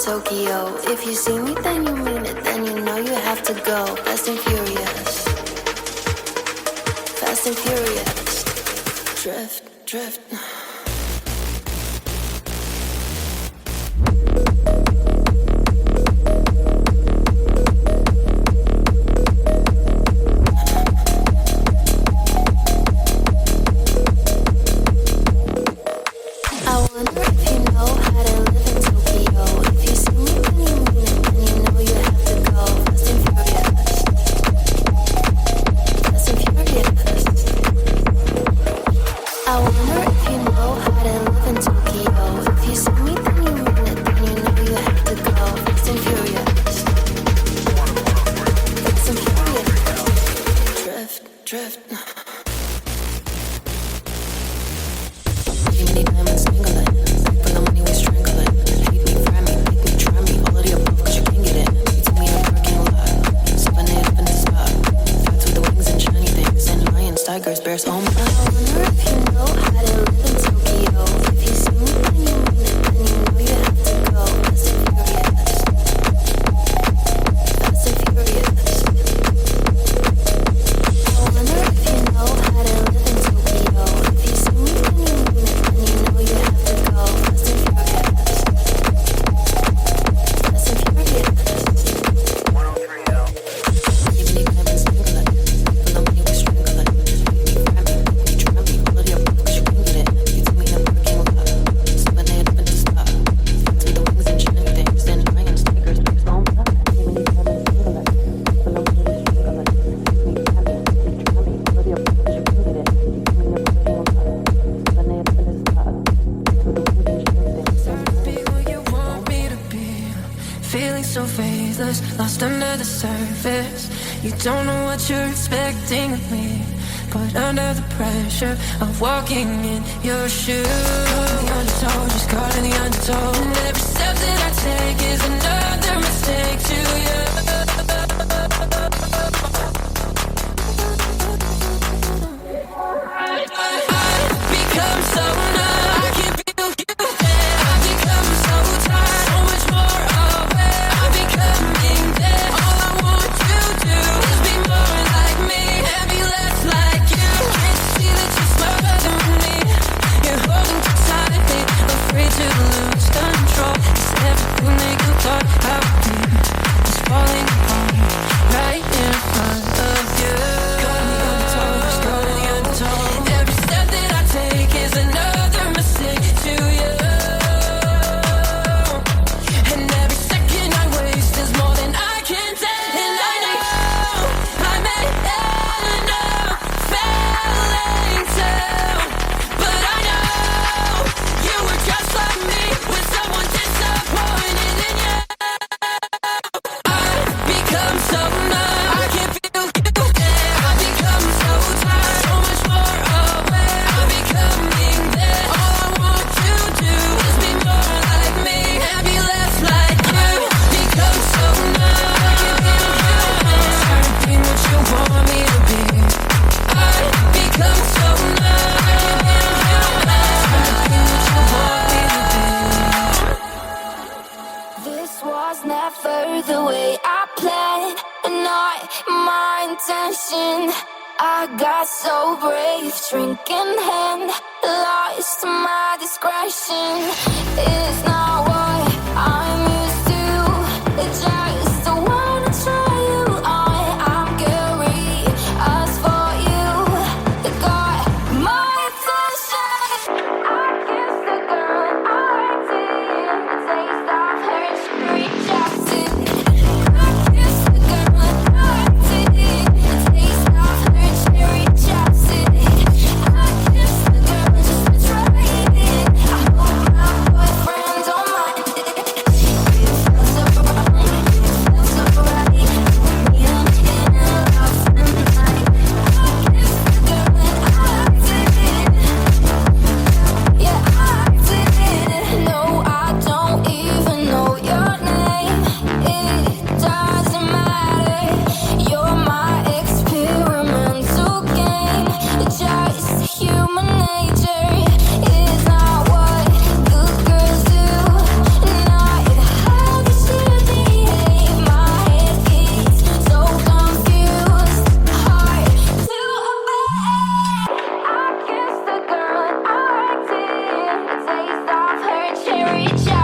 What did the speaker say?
Tokyo. If you see me, then you mean it. Then you know you have to go. Fast and furious. Fast and furious. Drift, drift. Of walking in your shoes, calling the undertow, just calling the undertow. And every step that I take is another mistake to you. I become so numb, I can feel you there. I become so tired, so much more aware. I'm becoming dead. All I want to do is be more like me and be less like you. Can't you see that you're smarter than me? You're holding too tightly, afraid to lose control. Is everything that you thought I would be is falling apart right in front of you. Calling the undertow, just calling the undertow. Every step that I take is another mistake to you. And every second I waste is more than I can take. And I know I may end up failing too, but I know you were just like me with someone disappointed in you. I become so numb, I can't feel you there. I become so tired, so much more aware. I'm becoming dead. All I want to do is be more like me and be less like you. Become so numb, I can't feel you there. Trying to be what you want me to be. I become so numb, I can't feel you there. Trying to be what you want me to be. This was never the way I planned, not my intention. I got so brave, drink in hand, lost my discretion. It's not what I'm used to. Just wanna try you on. I'm curious for you. It got my attention. I kissed the girl I did. The taste of her rejected. I kissed the girl I did. The taste of her rejected. I kissed the girl just to try it. I hope my boyfriend don't reach out.